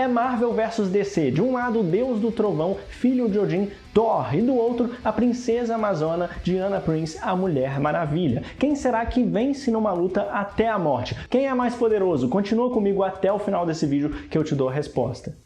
É Marvel vs DC. De um lado, o deus do trovão, filho de Odin, Thor, e do outro, a princesa amazona, Diana Prince, a Mulher Maravilha. Quem será que vence numa luta até a morte? Quem é mais poderoso? Continua comigo até o final desse vídeo que eu te dou a resposta.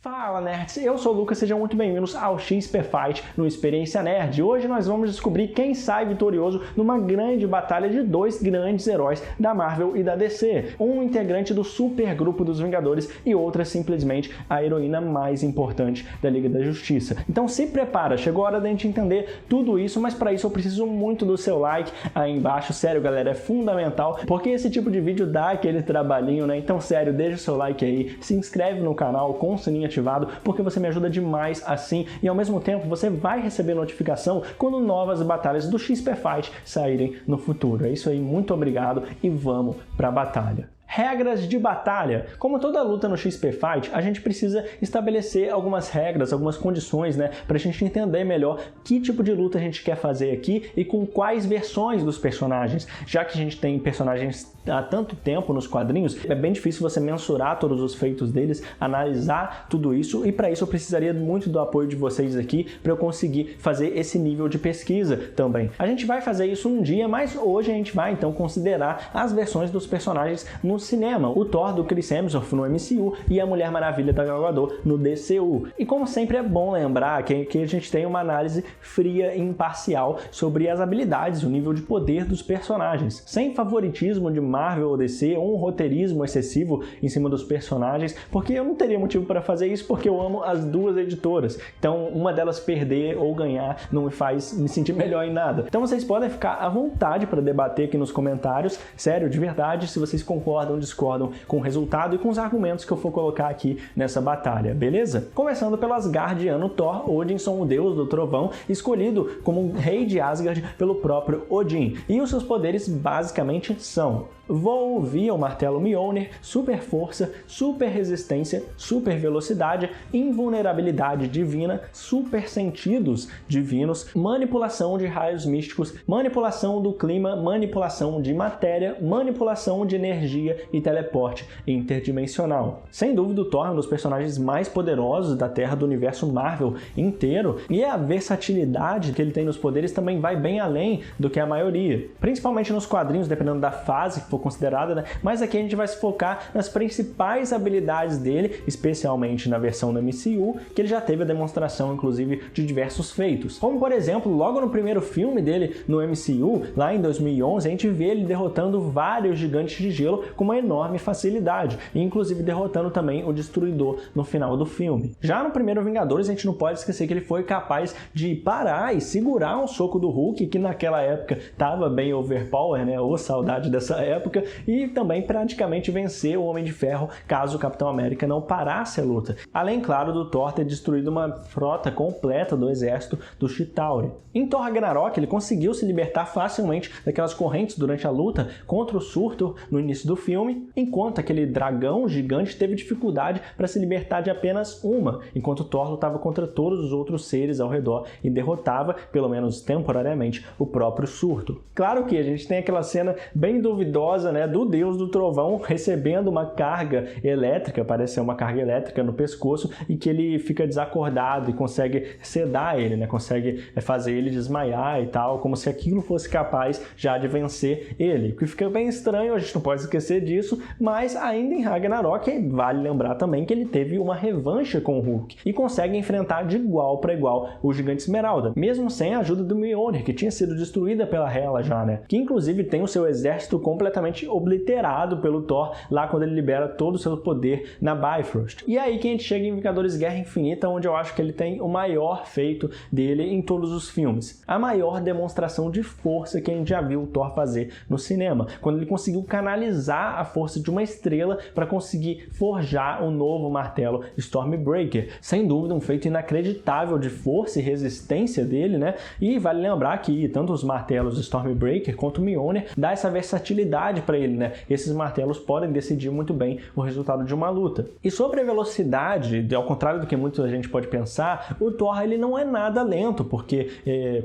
Fala nerds, eu sou o Lucas, sejam muito bem-vindos ao XP Fight no Experiência Nerd. Hoje nós vamos descobrir quem sai vitorioso numa grande batalha de dois grandes heróis da Marvel e da DC. Um integrante do super grupo dos Vingadores e outra simplesmente a heroína mais importante da Liga da Justiça. Então se prepara, chegou a hora da gente entender tudo isso, mas para isso eu preciso muito do seu like aí embaixo. Sério galera, é fundamental, porque esse tipo de vídeo dá aquele trabalhinho, né? Então sério, deixa o seu like aí, se inscreve no canal com o sininho ativado, porque você me ajuda demais assim e ao mesmo tempo você vai receber notificação quando novas batalhas do XP Fight saírem no futuro. É isso aí, muito obrigado e vamos pra batalha. Regras de batalha. Como toda luta no XP Fight, a gente precisa estabelecer algumas regras, algumas condições, né, pra gente entender melhor que tipo de luta a gente quer fazer aqui e com quais versões dos personagens. Já que a gente tem personagens há tanto tempo nos quadrinhos, é bem difícil você mensurar todos os feitos deles, analisar tudo isso, e para isso eu precisaria muito do apoio de vocês aqui para eu conseguir fazer esse nível de pesquisa também. A gente vai fazer isso um dia, mas hoje a gente vai então considerar as versões dos personagens no cinema, o Thor do Chris Hemsworth no MCU e a Mulher Maravilha da Gal Gadot no DCU. E como sempre é bom lembrar que a gente tem uma análise fria e imparcial sobre as habilidades, o nível de poder dos personagens, sem favoritismo de Marvel ou DC ou um roteirismo excessivo em cima dos personagens, porque eu não teria motivo para fazer isso, porque eu amo as duas editoras. Então uma delas perder ou ganhar não me faz me sentir melhor em nada. Então vocês podem ficar à vontade para debater aqui nos comentários, sério, de verdade, se vocês concordam ou discordam com o resultado e com os argumentos que eu for colocar aqui nessa batalha, beleza? Começando pelo asgardiano Thor, Odinson, o deus do trovão, escolhido como rei de Asgard pelo próprio Odin. E os seus poderes basicamente são: voo via o martelo Mjolnir, super força, super resistência, super velocidade, invulnerabilidade divina, super sentidos divinos, manipulação de raios místicos, manipulação do clima, manipulação de matéria, manipulação de energia e teleporte interdimensional. Sem dúvida, o Thor é um dos personagens mais poderosos da Terra, do universo Marvel inteiro, e a versatilidade que ele tem nos poderes também vai bem além do que a maioria, principalmente nos quadrinhos, dependendo da fase que for considerada, né? Mas aqui a gente vai se focar nas principais habilidades dele, especialmente na versão do MCU, que ele já teve a demonstração, inclusive, de diversos feitos. Como, por exemplo, logo no primeiro filme dele no MCU, lá em 2011, a gente vê ele derrotando vários gigantes de gelo com uma enorme facilidade, e inclusive derrotando também o Destruidor no final do filme. Já no primeiro Vingadores, a gente não pode esquecer que ele foi capaz de parar e segurar um soco do Hulk, que naquela época estava bem overpower, né? Ô, saudade dessa época, e também praticamente vencer o Homem de Ferro caso o Capitão América não parasse a luta. Além, claro, do Thor ter destruído uma frota completa do exército do Chitauri. Em Thor Ragnarok, ele conseguiu se libertar facilmente daquelas correntes durante a luta contra o Surtur no início do filme, enquanto aquele dragão gigante teve dificuldade para se libertar de apenas uma, enquanto Thor lutava contra todos os outros seres ao redor e derrotava, pelo menos temporariamente, o próprio Surtur. Claro que a gente tem aquela cena bem duvidosa, né, do deus do trovão recebendo uma carga elétrica, parece ser uma carga elétrica no pescoço, e que ele fica desacordado e consegue sedar ele, né, consegue fazer ele desmaiar e tal, como se aquilo fosse capaz já de vencer ele. O que fica bem estranho, a gente não pode esquecer disso, mas ainda em Ragnarok vale lembrar também que ele teve uma revanche com o Hulk e consegue enfrentar de igual para igual o Gigante Esmeralda, mesmo sem a ajuda do Mjolnir, que tinha sido destruída pela Hela já, né, que inclusive tem o seu exército completamente obliterado pelo Thor lá quando ele libera todo o seu poder na Bifrost. E aí que a gente chega em Vingadores Guerra Infinita, onde eu acho que ele tem o maior feito dele em todos os filmes. A maior demonstração de força que a gente já viu o Thor fazer no cinema, quando ele conseguiu canalizar usar a força de uma estrela para conseguir forjar o novo martelo Stormbreaker. Sem dúvida, um feito inacreditável de força e resistência dele, né? E vale lembrar que tanto os martelos Stormbreaker quanto o Mjolnir dá essa versatilidade para ele, né? Esses martelos podem decidir muito bem o resultado de uma luta. E sobre a velocidade, ao contrário do que muita gente pode pensar, o Thor ele não é nada lento, porque,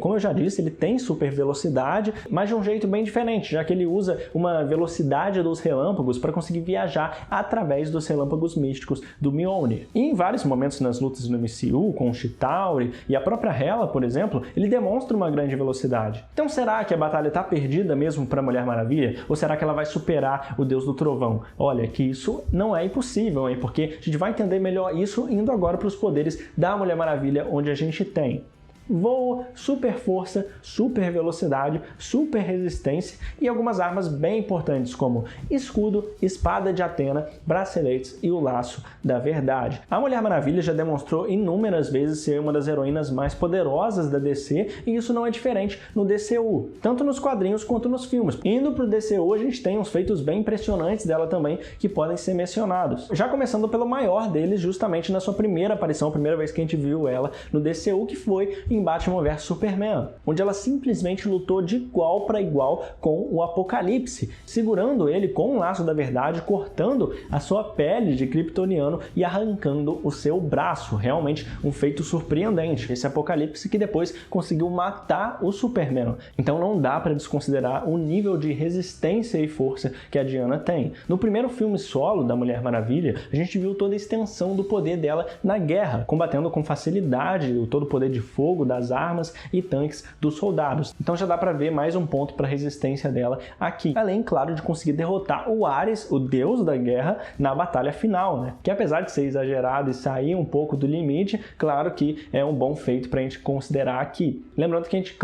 como eu já disse, ele tem super velocidade, mas de um jeito bem diferente, já que ele usa uma velocidade dos relâmpagos para conseguir viajar através dos relâmpagos místicos do Mjolnir. E em vários momentos nas lutas no MCU, com o Chitauri e a própria Hela, por exemplo, ele demonstra uma grande velocidade. Então será que a batalha está perdida mesmo para a Mulher Maravilha? Ou será que ela vai superar o Deus do Trovão? Olha, que isso não é impossível, hein? Porque a gente vai entender melhor isso indo agora para os poderes da Mulher Maravilha, onde a gente tem voo, super força, super velocidade, super resistência e algumas armas bem importantes como escudo, espada de Atena, braceletes e o laço da verdade. A Mulher Maravilha já demonstrou inúmeras vezes ser uma das heroínas mais poderosas da DC e isso não é diferente no DCU, tanto nos quadrinhos quanto nos filmes. Indo para o DCU, a gente tem uns feitos bem impressionantes dela também que podem ser mencionados. Já começando pelo maior deles, justamente na sua primeira aparição, a primeira vez que a gente viu ela no DCU, que foi em Batman vs Superman, onde ela simplesmente lutou de igual para igual com o Apocalipse, segurando ele com um laço da verdade, cortando a sua pele de kryptoniano e arrancando o seu braço. Realmente um feito surpreendente, esse Apocalipse que depois conseguiu matar o Superman. Então não dá para desconsiderar o nível de resistência e força que a Diana tem. No primeiro filme solo da Mulher Maravilha, a gente viu toda a extensão do poder dela na guerra, combatendo com facilidade todo o poder de fogo das armas e tanques dos soldados. Então já dá para ver mais um ponto para a resistência dela aqui. Além, claro, de conseguir derrotar o Ares, o deus da guerra, na batalha final, né? Que apesar de ser exagerado e sair um pouco do limite, claro que é um bom feito para a gente considerar aqui. Lembrando que a gente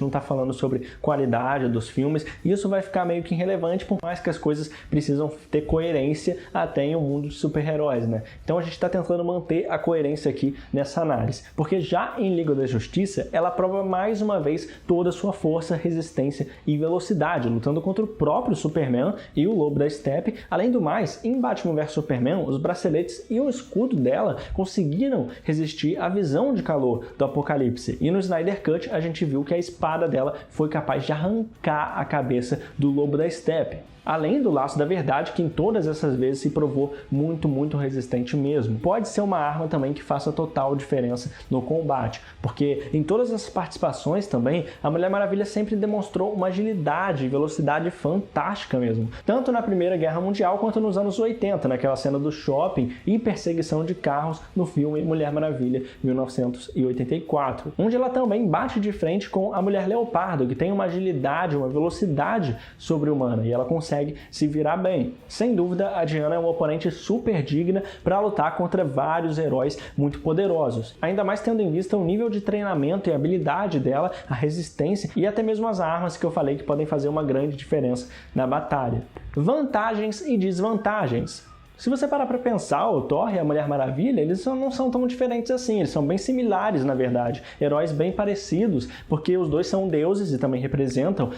não está falando sobre qualidade dos filmes, e isso vai ficar meio que irrelevante, por mais que as coisas precisam ter coerência até em um mundo de super-heróis, né? Então a gente está tentando manter a coerência aqui nessa análise, porque já em Liga da Justiça, ela prova mais uma vez toda a sua força, resistência e velocidade, lutando contra o próprio Superman e o Lobo da Steppe. Além do mais, em Batman vs Superman, os braceletes e o escudo dela conseguiram resistir à visão de calor do Apocalipse. E no Snyder Cut, a gente viu que a espada dela foi capaz de arrancar a cabeça do Lobo da Steppe. Além do laço da verdade, que em todas essas vezes se provou muito resistente mesmo. Pode ser uma arma também que faça total diferença no combate, porque em todas as participações também, a Mulher Maravilha sempre demonstrou uma agilidade e velocidade fantástica mesmo. Tanto na Primeira Guerra Mundial quanto nos anos 80, naquela cena do shopping e perseguição de carros no filme Mulher Maravilha 1984, onde ela também bate de frente com a Mulher Leopardo, que tem uma agilidade, uma velocidade sobre-humana, e ela consegue se virar bem. Sem dúvida, a Diana é uma oponente super digna para lutar contra vários heróis muito poderosos, ainda mais tendo em vista o nível de treinamento e habilidade dela, a resistência e até mesmo as armas que eu falei que podem fazer uma grande diferença na batalha. Vantagens e desvantagens. Se você parar para pensar, o Thor e a Mulher Maravilha, eles não são tão diferentes assim, eles são bem similares, na verdade, heróis bem parecidos, porque os dois são deuses e também representam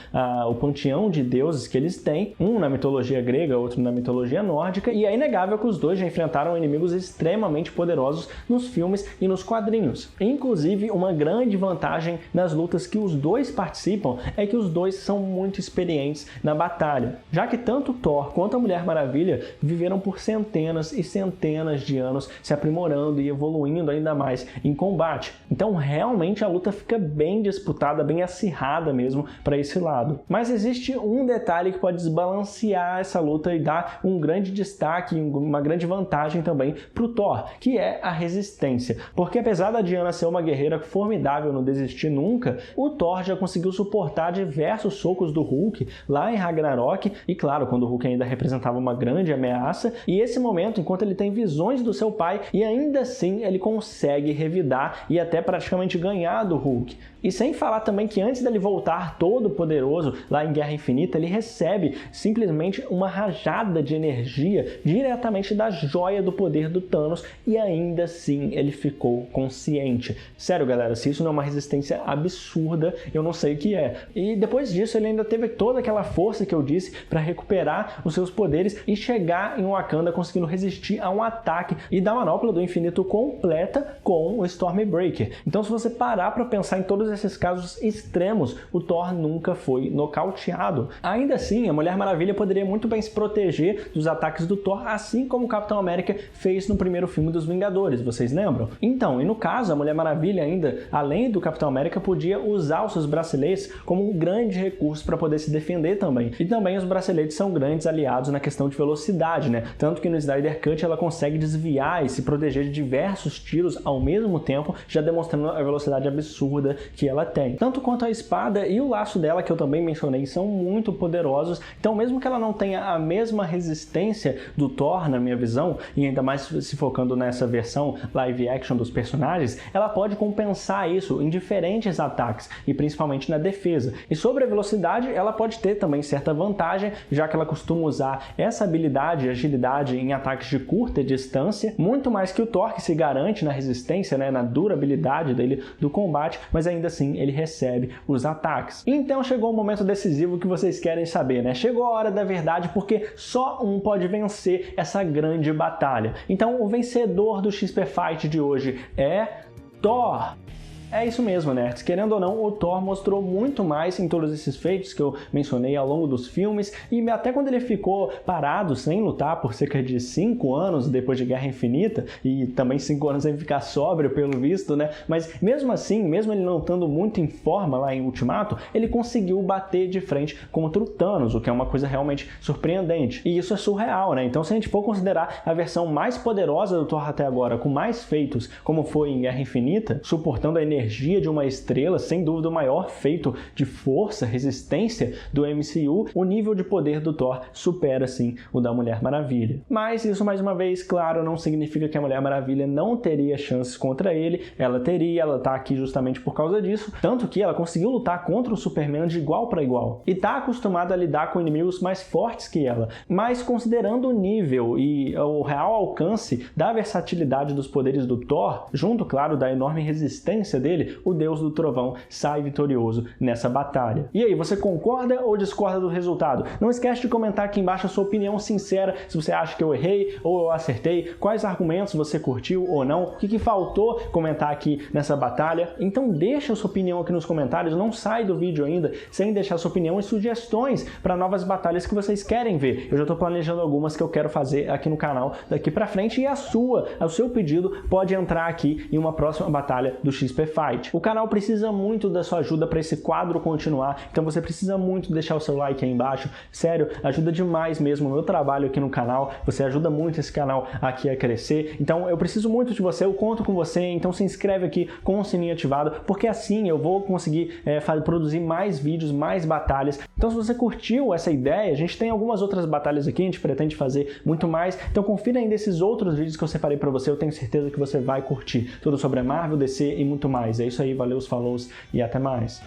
o panteão de deuses que eles têm, um na mitologia grega, outro na mitologia nórdica, e é inegável que os dois já enfrentaram inimigos extremamente poderosos nos filmes e nos quadrinhos. Inclusive, uma grande vantagem nas lutas que os dois participam é que os dois são muito experientes na batalha, já que tanto o Thor quanto a Mulher Maravilha viveram por centenas e centenas de anos se aprimorando e evoluindo ainda mais em combate. Então realmente a luta fica bem disputada, bem acirrada mesmo para esse lado. Mas existe um detalhe que pode desbalancear essa luta e dar um grande destaque, uma grande vantagem também para o Thor, que é a resistência. Porque apesar da Diana ser uma guerreira formidável, não desistir nunca, o Thor já conseguiu suportar diversos socos do Hulk lá em Ragnarok, e claro, quando o Hulk ainda representava uma grande ameaça, e esse momento, enquanto ele tem visões do seu pai, e ainda assim ele consegue revidar e até praticamente ganhar do Hulk. E sem falar também que antes dele voltar todo poderoso lá em Guerra Infinita, ele recebe simplesmente uma rajada de energia diretamente da joia do poder do Thanos e ainda assim ele ficou consciente. Sério, galera, se isso não é uma resistência absurda, eu não sei o que é. E depois disso ele ainda teve toda aquela força que eu disse para recuperar os seus poderes e chegar em Wakanda conseguindo resistir a um ataque e da manopla do infinito completa com o Stormbreaker. Então, se você parar para pensar em todos esses casos extremos, o Thor nunca foi nocauteado. Ainda assim, a Mulher Maravilha poderia muito bem se proteger dos ataques do Thor, assim como o Capitão América fez no primeiro filme dos Vingadores, vocês lembram? Então, e no caso, a Mulher Maravilha ainda, além do Capitão América, podia usar os seus braceletes como um grande recurso para poder se defender também. E também os braceletes são grandes aliados na questão de velocidade, né? Tanto que no Snyder Cut ela consegue desviar e se proteger de diversos tiros ao mesmo tempo, já demonstrando a velocidade absurda que ela tem. Tanto quanto a espada e o laço dela, que eu também mencionei, são muito poderosos. Então, mesmo que ela não tenha a mesma resistência do Thor, na minha visão, e ainda mais se focando nessa versão live action dos personagens, ela pode compensar isso em diferentes ataques, e principalmente na defesa. E sobre a velocidade, ela pode ter também certa vantagem, já que ela costuma usar essa habilidade e agilidade em ataques de curta distância, muito mais que o Thor, que se garante na resistência, né, na durabilidade dele do combate, mas ainda assim ele recebe os ataques. Então chegou o momento decisivo que vocês querem saber, né? Chegou a hora da verdade, porque só um pode vencer essa grande batalha. Então o vencedor do XP Fight de hoje é Thor! É isso mesmo, nerds. Querendo ou não, o Thor mostrou muito mais em todos esses feitos que eu mencionei ao longo dos filmes, e até quando ele ficou parado sem lutar por cerca de 5 anos depois de Guerra Infinita, e também 5 anos sem ficar sóbrio pelo visto, né? Mas mesmo assim, mesmo ele não estando muito em forma lá em Ultimato, ele conseguiu bater de frente contra o Thanos, o que é uma coisa realmente surpreendente. E isso é surreal, né? Então, se a gente for considerar a versão mais poderosa do Thor até agora, com mais feitos, como foi em Guerra Infinita, suportando a energia de uma estrela, sem dúvida o maior feito de força, resistência do MCU, o nível de poder do Thor supera sim o da Mulher Maravilha. Mas isso, mais uma vez, claro, não significa que a Mulher Maravilha não teria chances contra ele. Ela teria, ela tá aqui justamente por causa disso, tanto que ela conseguiu lutar contra o Superman de igual para igual e tá acostumada a lidar com inimigos mais fortes que ela. Mas considerando o nível e o real alcance da versatilidade dos poderes do Thor, junto, claro, da enorme resistência dele, o Deus do Trovão sai vitorioso nessa batalha. E aí, você concorda ou discorda do resultado? Não esquece de comentar aqui embaixo a sua opinião sincera, se você acha que eu errei ou eu acertei, quais argumentos você curtiu ou não, o que faltou comentar aqui nessa batalha. Então deixa a sua opinião aqui nos comentários, não sai do vídeo ainda sem deixar sua opinião e sugestões para novas batalhas que vocês querem ver. Eu já estou planejando algumas que eu quero fazer aqui no canal daqui para frente, e o seu pedido pode entrar aqui em uma próxima batalha do XP Fight. O canal precisa muito da sua ajuda para esse quadro continuar, então você precisa muito deixar o seu like aí embaixo. Sério, ajuda demais mesmo o meu trabalho aqui no canal, você ajuda muito esse canal aqui a crescer, então eu preciso muito de você, eu conto com você, então se inscreve aqui com o sininho ativado, porque assim eu vou conseguir produzir mais vídeos, mais batalhas. Então, se você curtiu essa ideia, a gente tem algumas outras batalhas aqui, a gente pretende fazer muito mais, então confira ainda esses outros vídeos que eu separei para você, eu tenho certeza que você vai curtir. Tudo sobre a Marvel, DC e muito mais. É isso aí, valeu, falou e até mais.